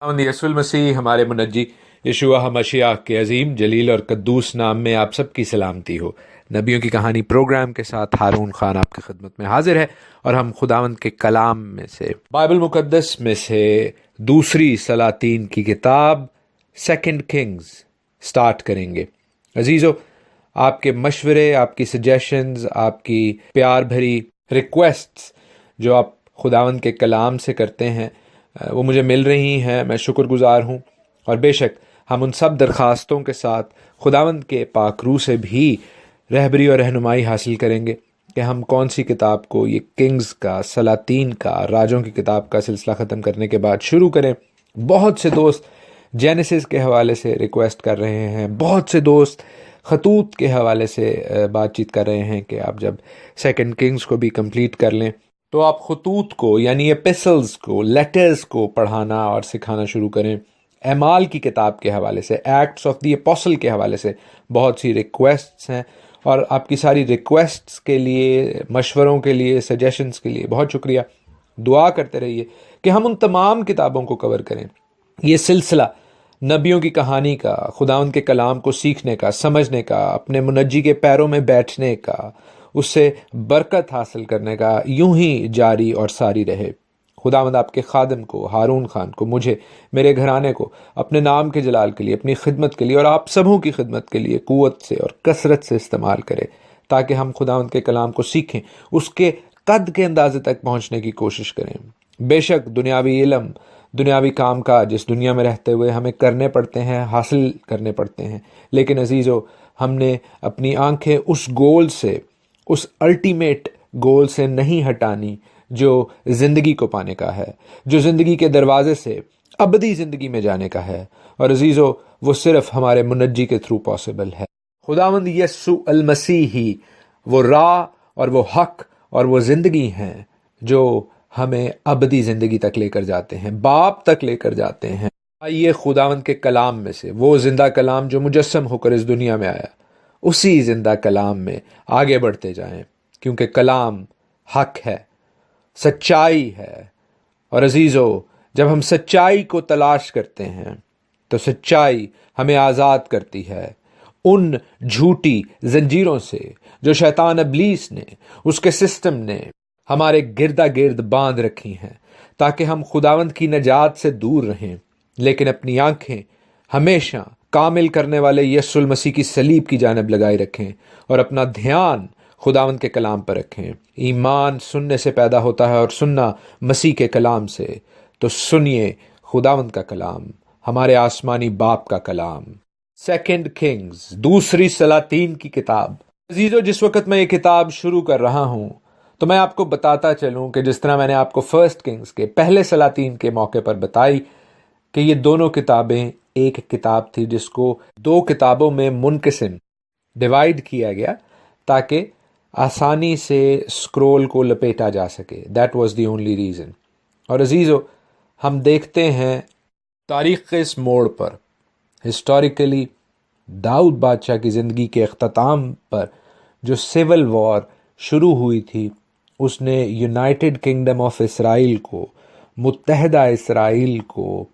यसुल मसीह हमारे मुनज्जी यशुआ मशीह के अजीम जलील और कद्दूस नाम में आप सब की सलामती हो। नबियों की कहानी प्रोग्राम के साथ हारून खान आपकी खिदमत में हाजिर है और हम खुदावंद के कलाम में से बाइबल मुकद्दस में से दूसरी सलातीन की किताब सेकंड किंग्स स्टार्ट करेंगे। अजीज़ो, आपके मशवरे, आपकी सजेशंस, आपकी प्यार भरी रिक्वेस्ट्स जो आप खुदावंद के कलाम से करते हैं वो मुझे मिल रही हैं। मैं शुक्रगुजार हूँ और बेशक हम उन सब दरख्वास्तों के साथ खुदावंद के पाकरू से भी रहबरी और रहनुमाई हासिल करेंगे कि हम कौन सी किताब को, ये किंग्स का, सलातीन का, राजों की किताब का सिलसिला ख़त्म करने के बाद शुरू करें। बहुत से दोस्त जेनेसिस के हवाले से रिक्वेस्ट कर रहे हैं, बहुत से दोस्त खतूत के हवाले से बातचीत कर रहे हैं कि आप जब सेकंड किंग्स को भी कंप्लीट कर लें तो आप खतूत को यानी एपिसल्स को, लेटर्स को पढ़ाना और सिखाना शुरू करें। एमाल की किताब के हवाले से, एक्ट्स ऑफ द एपोस्टल के हवाले से बहुत सी रिक्वेस्ट्स हैं और आपकी सारी रिक्वेस्ट्स के लिए, मशवरों के लिए, सजेशंस के लिए बहुत शुक्रिया। दुआ करते रहिए कि हम उन तमाम किताबों को कवर करें। ये सिलसिला नबियों की कहानी का, खुदावंद के कलाम को सीखने का, समझने का, अपने मुनज्जी के पैरों में बैठने का, उससे बरकत हासिल करने का यूं ही जारी और सारी रहे। खुदावंद आपके खादिम को, हारून खान को, मुझे, मेरे घराने को अपने नाम के जलाल के लिए, अपनी खिदमत के लिए और आप सबों की खिदमत के लिए कुव्वत से और कसरत से इस्तेमाल करे ताकि हम खुदावंद के कलाम को सीखें, उसके कद के अंदाजे तक पहुँचने की कोशिश करें। बेशक दुनियावी इल्म, दुनियावी काम काज इस दुनिया में रहते हुए हमें करने पड़ते हैं, हासिल करने पड़ते हैं, लेकिन अजीज़ों, हमने अपनी आंखें उस गोल से, उस अल्टीमेट गोल से नहीं हटानी जो ज़िंदगी को पाने का है, जो ज़िंदगी के दरवाज़े से अबदी ज़िंदगी में जाने का है। और अजीज़ों, वो सिर्फ़ हमारे मुनज्जी के थ्रू पॉसिबल है। खुदावंद यसु अल मसीह ही वो राह और वो हक और वो ज़िंदगी हैं जो हमें अबदी ज़िंदगी तक लेकर जाते हैं, बाप तक लेकर जाते हैं। आइए खुदावंद के कलाम में से, वो ज़िंदा कलाम जो मुजस्सम होकर इस दुनिया में आया, उसी जिंदा कलाम में आगे बढ़ते जाएं, क्योंकि कलाम हक है, सच्चाई है। और अजीज़ों, जब हम सच्चाई को तलाश करते हैं तो सच्चाई हमें आज़ाद करती है उन झूठी जंजीरों से जो शैतान इब्लीस ने, उसके सिस्टम ने हमारे गिरदा गिर्द बांध रखी हैं, ताकि हम खुदावंद की नजात से दूर रहें, लेकिन अपनी आंखें हमेशा कामिल करने वाले यसुल मसीह की सलीब की जानिब लगाए रखें और अपना ध्यान खुदावंद के कलाम पर रखें। ईमान सुनने से पैदा होता है और सुनना मसीह के कलाम से। तो सुनिए खुदावंद का कलाम, हमारे आसमानी बाप का कलाम। सेकंड किंग्स, दूसरी सलातीन की किताब। अजीजों, जिस वक्त मैं ये किताब शुरू कर रहा हूँ तो मैं आपको बताता चलूँ कि जिस तरह मैंने आपको फर्स्ट किंग्स के, पहले सलातीन के मौके पर बताई कि ये दोनों किताबें एक किताब थी जिसको दो किताबों में मुनक़सिम, डिवाइड किया गया ताकि आसानी से स्क्रोल को लपेटा जा सके। That was the only reason. और अजीज़ों, हम देखते हैं तारीख़ के इस मोड़ पर, हिस्टोरिकली दाऊद बादशाह की ज़िंदगी के अख्ताम पर जो सिविल वॉर शुरू हुई थी, उसने यूनाइटेड किंगडम ऑफ इसराइल को, मुत्तहदा इसराइल को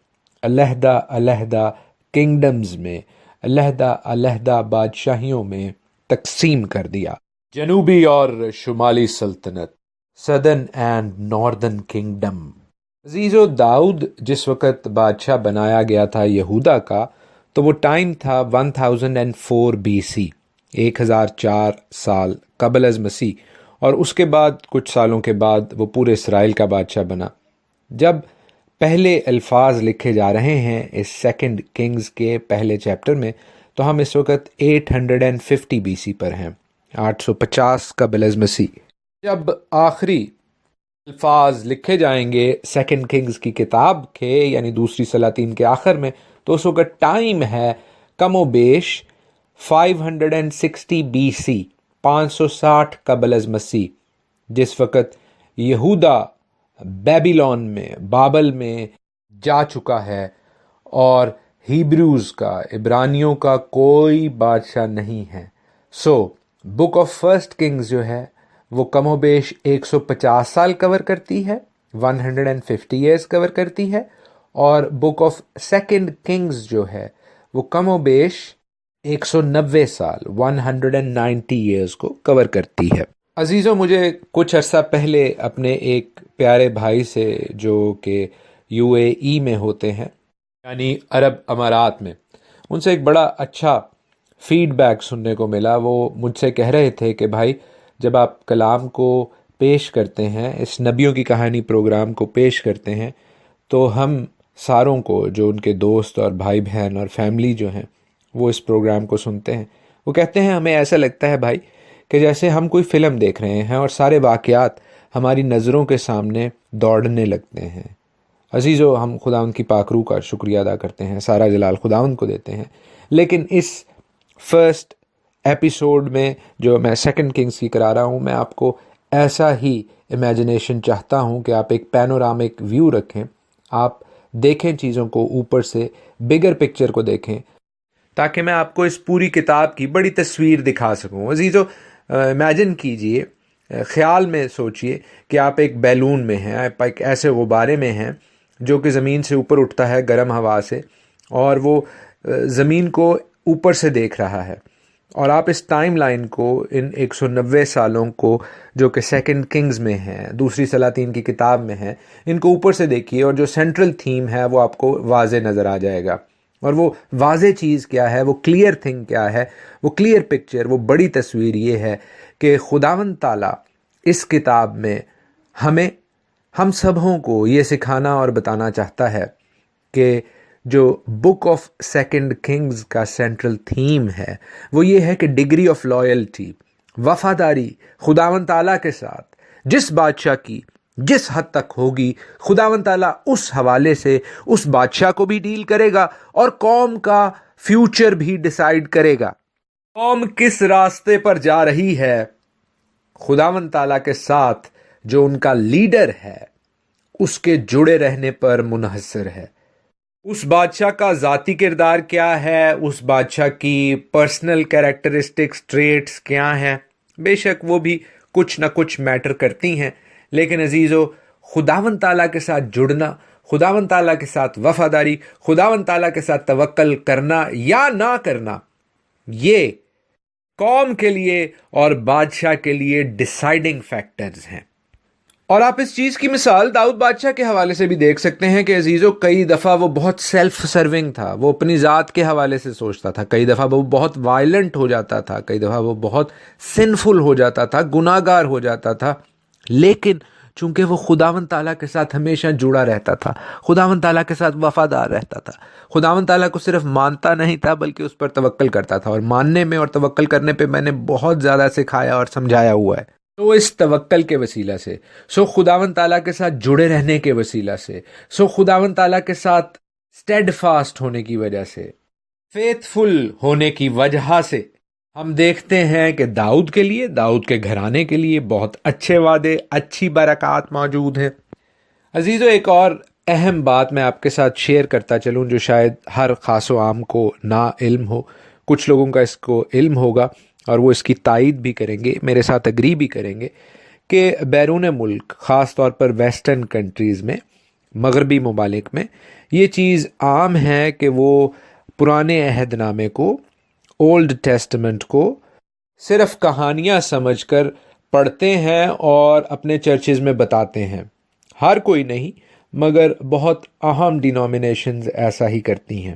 अलहदा अलहदा किंगडम्स में, अलहदा अलहदा बादशाहियों में तकसीम कर दिया। जनूबी और शुमाली सल्तनत, सदर्न एंड नॉर्दर्न किंगडम। अजीज़ो, दाऊद जिस वक़्त बादशाह बनाया गया था यहूदा का, तो वो टाइम था 1004 BC, 1004 साल कबल अज़ मसीह, और उसके बाद कुछ सालों के बाद वो पूरे इसराइल का बादशाह बना। जब पहले अल्फाज लिखे जा रहे हैं इस सेकंड किंग्स के पहले चैप्टर में, तो हम इस वक्त 850 BC पर हैं, 850 कबल अज़ मसीह। जब आखिरी अल्फाज लिखे जाएंगे सेकंड किंग्स की किताब के, यानी दूसरी सलातीन के आखिर में, तो उस वक्त टाइम है कमोबेश 560 BC, 560 कबल अज़ मसीह, जिस वक्त यहूदा बेबीलोन में, बाबल में जा चुका है और हिब्रूज का, इब्रानियों का कोई बादशाह नहीं है। So book of first Kings जो है वो कमोबेश 150 साल कवर करती है, 150 ईयर्स कवर करती है, اور بک آف سیکنڈ کنگز جو ہے وہ کم و بیش 190 سال 190 ایئرز کو کور کرتی ہے۔ عزیزوں، مجھے کچھ عرصہ پہلے اپنے ایک پیارے بھائی سے جو کہ UAE میں ہوتے ہیں، یعنی عرب امارات میں، ان سے ایک بڑا اچھا فیڈ بیک سننے کو ملا۔ وہ مجھ سے کہہ رہے تھے کہ بھائی، جب آپ کلام کو پیش کرتے ہیں، اس نبیوں کی کہانی پروگرام کو پیش کرتے ہیں، تو ہم ساروں کو، جو ان کے دوست اور بھائی بہن اور فیملی جو ہیں، وہ اس پروگرام کو سنتے ہیں۔ وہ کہتے ہیں ہمیں ایسا لگتا ہے بھائی کہ جیسے ہم کوئی فلم دیکھ رہے ہیں اور سارے واقعات ہماری نظروں کے سامنے دوڑنے لگتے ہیں۔ عزیزو، ہم خداوند کی پاک روح کا شکریہ ادا کرتے ہیں، سارا جلال خداوند کو دیتے ہیں، لیکن اس فرسٹ ایپیسوڈ میں جو میں سیکنڈ کنگز کی کرا رہا ہوں، میں آپ کو ایسا ہی امیجنیشن چاہتا ہوں کہ آپ ایک پینورامک ویو رکھیں، آپ دیکھیں چیزوں کو اوپر سے، بگر پکچر کو دیکھیں، تاکہ میں آپ کو اس پوری کتاب کی بڑی تصویر دکھا سکوں۔ عزیزو، امیجن کیجئے، خیال میں سوچئے کہ آپ ایک بیلون میں ہیں، آپ ایک ایسے غبارے میں ہیں جو کہ زمین سے اوپر اٹھتا ہے گرم ہوا سے، اور وہ زمین کو اوپر سے دیکھ رہا ہے، اور آپ اس ٹائم لائن کو، ان 190 سالوں کو جو کہ سیکنڈ کنگز میں ہیں، دوسری سلاطین کی کتاب میں ہیں، ان کو اوپر سے دیکھیے، اور جو سینٹرل تھیم ہے وہ آپ کو واضح نظر آ جائے گا۔ اور وہ واضح چیز کیا ہے، وہ کلیئر تھنگ کیا ہے، وہ کلیئر پکچر، وہ بڑی تصویر یہ ہے کہ خداوند تعالیٰ اس کتاب میں ہم سبوں کو یہ سکھانا اور بتانا چاہتا ہے کہ جو بک آف سیکنڈ کنگز کا سینٹرل تھیم ہے وہ یہ ہے کہ ڈگری آف لائلٹی، وفاداری خداوند تعالیٰ کے ساتھ جس بادشاہ کی جس حد تک ہوگی، خداوند تعالیٰ اس حوالے سے اس بادشاہ کو بھی ڈیل کرے گا اور قوم کا فیوچر بھی ڈیسائیڈ کرے گا۔ قوم کس راستے پر جا رہی ہے، خداوند تعالیٰ کے ساتھ جو ان کا لیڈر ہے اس کے جڑے رہنے پر منحصر ہے۔ اس بادشاہ کا ذاتی کردار کیا ہے، اس بادشاہ کی پرسنل کیریکٹرسٹکس، ٹریٹس کیا ہیں، بے شک وہ بھی کچھ نہ کچھ میٹر کرتی ہیں، لیکن عزیزو، خداوند تعالیٰ کے ساتھ جڑنا، خداوند تعالیٰ کے ساتھ وفاداری، خداوند تعالیٰ کے ساتھ توکل کرنا یا نہ کرنا، یہ قوم کے لیے اور بادشاہ کے لیے ڈیسائیڈنگ فیکٹرز ہیں۔ اور آپ اس چیز کی مثال داؤد بادشاہ کے حوالے سے بھی دیکھ سکتے ہیں کہ عزیزو، کئی دفعہ وہ بہت سیلف سرونگ تھا، وہ اپنی ذات کے حوالے سے سوچتا تھا، کئی دفعہ وہ بہت وائلنٹ ہو جاتا تھا، کئی دفعہ وہ بہت سنفل ہو جاتا تھا، گناہ گار ہو جاتا تھا، لیکن چونکہ وہ خداوند تعالیٰ کے ساتھ ہمیشہ جڑا رہتا تھا، خداوند تعالیٰ کے ساتھ وفادار رہتا تھا، خداوند تعالیٰ کو صرف مانتا نہیں تھا بلکہ اس پر توکل کرتا تھا، اور ماننے میں اور توکل کرنے پہ میں نے بہت زیادہ سکھایا اور سمجھایا ہوا ہے۔ تو اس توکل کے وسیلہ سے، خداوند تعالیٰ کے ساتھ جڑے رہنے کے وسیلہ سے، خداوند تعالیٰ کے ساتھ اسٹیڈ فاسٹ ہونے کی وجہ سے، فیتھ فل ہونے کی وجہ سے، ہم دیکھتے ہیں کہ داؤد کے لیے، داؤد کے گھرانے کے لیے بہت اچھے وعدے، اچھی برکات موجود ہیں۔ عزیزو، ایک اور اہم بات میں آپ کے ساتھ شیئر کرتا چلوں جو شاید ہر خاص و عام کو نا علم ہو، کچھ لوگوں کا اس کو علم ہوگا اور وہ اس کی تائید بھی کریں گے، میرے ساتھ اگری بھی کریں گے کہ بیرون ملک، خاص طور پر ویسٹرن کنٹریز میں، مغربی ممالک میں، یہ چیز عام ہے کہ وہ پرانے عہد نامے کو، اولڈ ٹیسٹمنٹ کو صرف کہانیاں سمجھ کر پڑھتے ہیں اور اپنے چرچز میں بتاتے ہیں۔ ہر کوئی نہیں، مگر بہت اہم ڈینومینیشنز ایسا ہی کرتی ہیں۔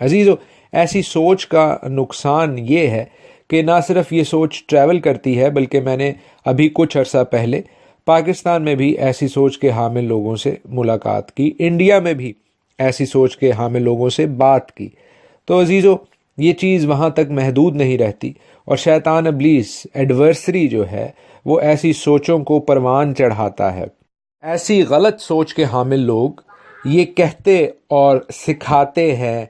عزیزو، ایسی سوچ کا نقصان یہ ہے کہ نہ صرف یہ سوچ ٹریول کرتی ہے، بلکہ میں نے ابھی کچھ عرصہ پہلے پاکستان میں بھی ایسی سوچ کے حامل لوگوں سے ملاقات کی، انڈیا میں بھی ایسی سوچ کے حامل لوگوں سے بات کی۔ تو عزیزو، یہ چیز وہاں تک محدود نہیں رہتی، اور شیطان ابلیس، ایڈورسری جو ہے، وہ ایسی سوچوں کو پروان چڑھاتا ہے۔ ایسی غلط سوچ کے حامل لوگ یہ کہتے اور سکھاتے ہیں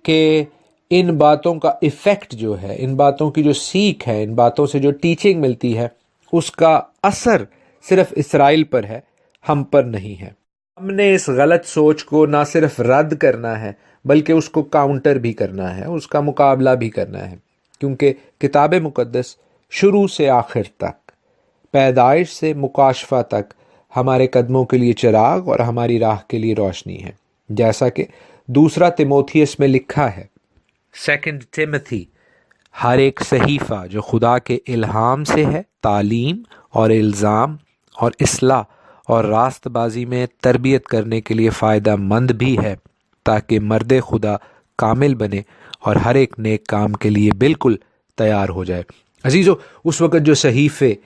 کہ ان باتوں کا ایفیکٹ جو ہے، ان باتوں کی جو سیکھ ہے، ان باتوں سے جو ٹیچنگ ملتی ہے، اس کا اثر صرف اسرائیل پر ہے، ہم پر نہیں ہے۔ ہم نے اس غلط سوچ کو نہ صرف رد کرنا ہے بلکہ اس کو کاؤنٹر بھی کرنا ہے، اس کا مقابلہ بھی کرنا ہے، کیونکہ کتاب مقدس شروع سے آخر تک، پیدائش سے مکاشفہ تک، ہمارے قدموں کے لیے چراغ اور ہماری راہ کے لیے روشنی ہے۔ जैसा कि दूसरा तिमोथियस में लिखा है। सेकंड टिमोथी, हर एक सहीफ़ा जो खुदा के इल्हाम से है, तालीम और इल्ज़ाम और इस्लाह और रास्तबाजी में तरबियत करने के लिए फ़ायदा मंद भी है, ताकि मर्द खुदा कामिल बने और हर एक नेक काम के लिए बिल्कुल तैयार हो जाए। अजीज़ो, उस वक़्त जो सहीफ़े,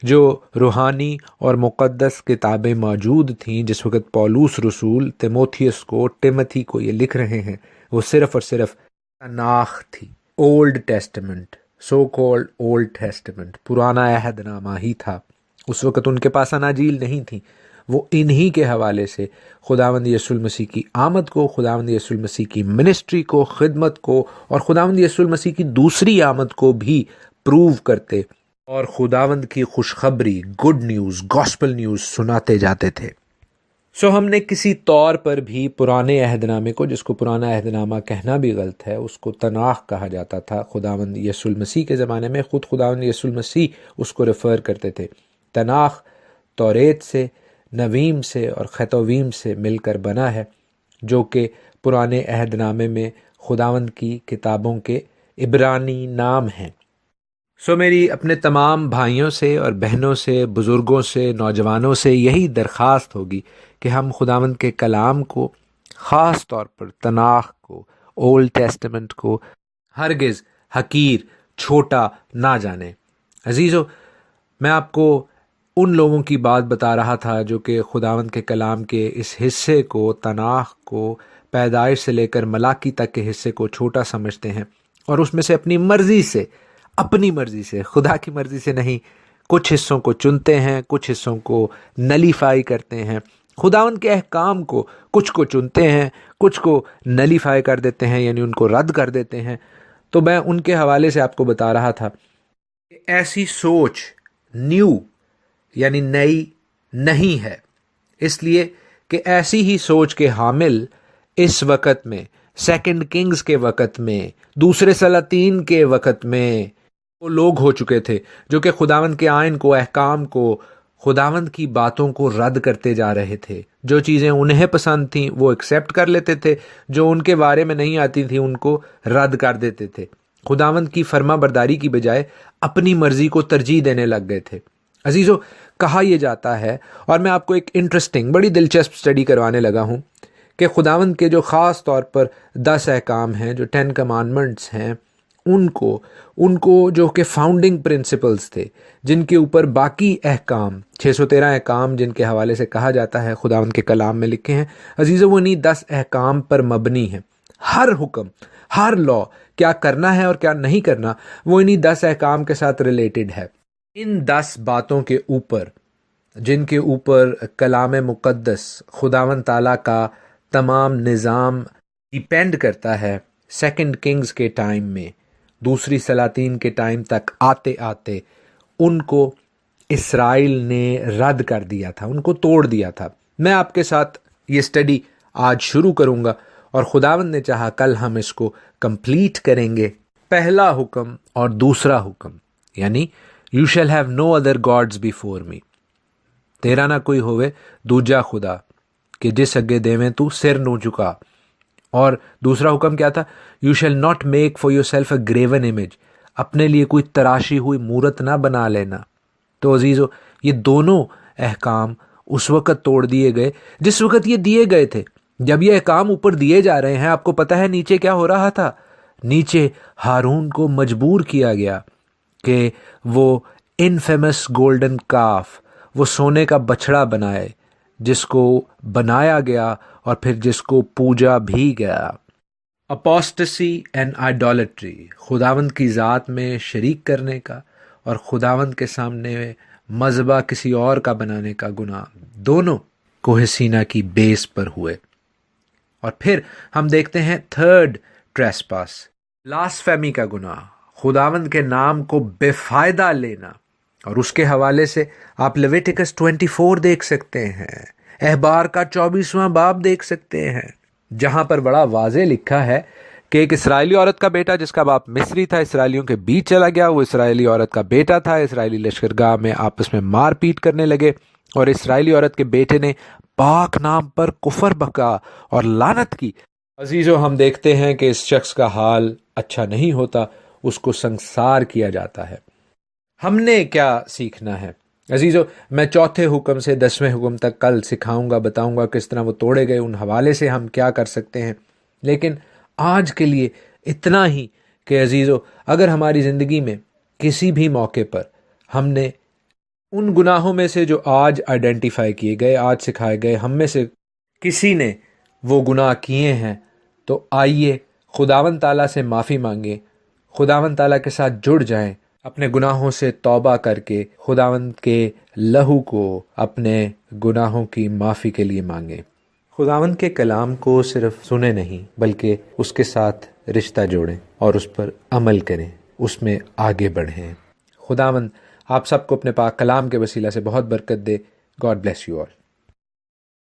जो रूहानी और मुक़द्दस किताबें मौजूद थीं, जिस वक़्त पौलुस रसूल तिमोथियस को, टिमोथी को ये लिख रहे हैं, वो सिर्फ़ और सिर्फ तनाख़ थी। Old testament, so called old testament, पुराना अहदनामा ही था। उस वक़्त उनके पास अनाजील नहीं थी। वो इन्हीं के हवाले से खुदावंद यीशु मसीह की आमद को, खुदावंद यीशु मसीह की मिनिस्ट्री को, खिदमत को और खुदावंद यीशु मसीह की दूसरी आमद को भी प्रूव करते और खुदावंद की खुशखबरी, गुड न्यूज़, गॉस्पल न्यूज़ सुनाते जाते थे। सो हमने किसी तौर पर भी पुराने अहदनामे को, जिसको पुराना अहदनामा कहना भी गलत है, उसको तनाख़ कहा जाता था। खुदावंद यीशु मसीह के ज़माने में खुद खुदावंद यीशु मसीह उसको रेफ़र करते थे। तनाख़ तौरेत से, नवीम से और खतवीम से मिलकर बना है, जो कि पुराने अहदनामे में खुदावंद की किताबों के इब्रानी नाम हैं। सो मेरी अपने तमाम भाइयों से और बहनों से, बुज़ुर्गों से, नौजवानों से यही दरख्वास्त होगी कि हम खुदावंद के कलाम को, ख़ास तौर पर तनाख़ को, ओल्ड टेस्टामेंट को हरगिज़ हकीर, छोटा ना जाने। अजीज़ो, मैं आपको उन लोगों की बात बता रहा था जो कि खुदावंद के कलाम के इस हिस्से को, तनाख़ को, पैदाइश से लेकर मलाकी तक के हिस्से को छोटा समझते हैं और उसमें से अपनी मर्ज़ी से, खुदा की मर्ज़ी से नहीं, कुछ हिस्सों को चुनते हैं, कुछ हिस्सों को नलीफाई करते हैं। खुदावंद के अहकाम को कुछ को चुनते हैं, कुछ को नलीफाई कर देते हैं, यानी उनको रद्द कर देते हैं। तो मैं उनके हवाले से आपको बता रहा था कि ऐसी सोच न्यू यानी नई नहीं है, इसलिए कि ऐसी ही सोच के हामिल इस वक़्त में, सेकंड किंग्स के वक़्त में, दूसरे सलातीन के वक़्त में वो लोग हो चुके थे जो कि खुदावंद के आइन को, अहकाम को, खुदावंद की बातों को रद्द करते जा रहे थे। जो चीज़ें उन्हें पसंद थीं वो एक्सेप्ट कर लेते थे, जो उनके बारे में नहीं आती थी उनको रद्द कर देते थे। खुदावंद की फर्मा बरदारी की बजाय अपनी मर्ज़ी को तरजीह देने लग गए थे। अजीज़ों, कहा यह जाता है, और मैं आपको एक इंटरेस्टिंग, बड़ी दिलचस्प स्टडी करवाने लगा हूँ कि खुदावंद के जो ख़ास तौर पर 10 अहकाम हैं, जो 10 कमांडमेंट्स हैं, उनको जो कि फाउंडिंग प्रिंसिपल्स थे, जिनके ऊपर बाकी अहकाम, 613 अहकाम जिनके हवाले से कहा जाता है खुदावंद के कलाम में लिखे हैं, अजीज़ों, वो इन्हीं 10 अहकाम पर मबनी है। हर हुक्म, हर लॉ, क्या करना है और क्या नहीं करना, वो इन्हीं 10 अहकाम के साथ रिलेटेड है। इन 10 बातों के ऊपर, जिनके ऊपर कलाम मुक़द्दस, खुदावंद ताला का तमाम निज़ाम डिपेंड करता है, सेकंड किंग्स के टाइम में, दूसरी सलातीन के टाइम तक आते आते उनको इस्राइल ने रद्द कर दिया था, उनको तोड़ दिया था। मैं आपके साथ ये स्टडी आज शुरू करूँगा और खुदावंद ने चाहा कल हम इसको कंप्लीट करेंगे। पहला हुक्म और दूसरा हुक्म, यानी you shall have no other gods before me, तेरा ना कोई होवे दूजा खुदा कि जिस अगे देवें तू सिर नू झुका। और दूसरा हुक्म क्या था? You shall not make for yourself a graven image, अपने लिए कोई तराशी हुई मूरत ना बना लेना। तो अजीज़ों, ये दोनों अहकाम उस वक़्त तोड़ दिए गए जिस वक़्त ये दिए गए थे। जब ये अहकाम ऊपर दिए जा रहे हैं, आपको पता है नीचे क्या हो रहा था? नीचे हारून को मजबूर किया गया कि वो इनफेमस गोल्डन काफ, वो सोने का बछड़ा बनाए, जिसको बनाया गया और फिर जिसको पूजा भी गया। अपोस्टेसी एंड आइडोलेट्री, खुदावंद की ज़ात में शरीक करने का और खुदावंद के सामने मज़बा किसी और का बनाने का गुनाह, दोनों कोहे सीना की बेस पर हुए। और फिर हम देखते हैं थर्ड ट्रेसपास, ब्लास्फेमी का गुनाह, खुदावंद के नाम को बेफायदा लेना। और उसके हवाले से आप लेविटिकस 24 देख सकते हैं, अहबार का 24वां बाब देख सकते हैं, जहां पर बड़ा वाज़े लिखा है कि एक इस्राएली औरत का बेटा जिसका बाप मिस्री था, इसराइलियों के बीच चला गया। वो इस्राएली औरत का बेटा था। इसराइली लश्करगाह में आपस में मारपीट करने लगे। اور اسرائیلی عورت کے بیٹے نے پاک نام پر کفر بکا اور لعنت کی۔ عزیزو، ہم دیکھتے ہیں کہ اس شخص کا حال اچھا نہیں ہوتا، اس کو سنسار کیا جاتا ہے۔ ہم نے کیا سیکھنا ہے عزیزو؟ میں چوتھے حکم سے 10ویں حکم تک کل سکھاؤں گا، بتاؤں گا کس طرح وہ توڑے گئے، ان حوالے سے ہم کیا کر سکتے ہیں۔ لیکن آج کے لیے اتنا ہی کہ عزیزو، اگر ہماری زندگی میں کسی بھی موقع پر ہم نے ان گناہوں میں سے جو آج آئیڈینٹیفائی کیے گئے، آج سکھائے گئے، ہم میں سے کسی نے وہ گناہ کیے ہیں، تو آئیے خداوند تعالیٰ سے معافی مانگیں، خداوند تعالیٰ کے ساتھ جڑ جائیں، اپنے گناہوں سے توبہ کر کے خداوند کے لہو کو اپنے گناہوں کی معافی کے لیے مانگیں۔ خداوند کے کلام کو صرف سنیں نہیں بلکہ اس کے ساتھ رشتہ جوڑیں اور اس پر عمل کریں، اس میں آگے بڑھیں۔ خداوند آپ سب کو اپنے پاک کلام کے وسیلہ سے بہت برکت دے۔ God bless you all.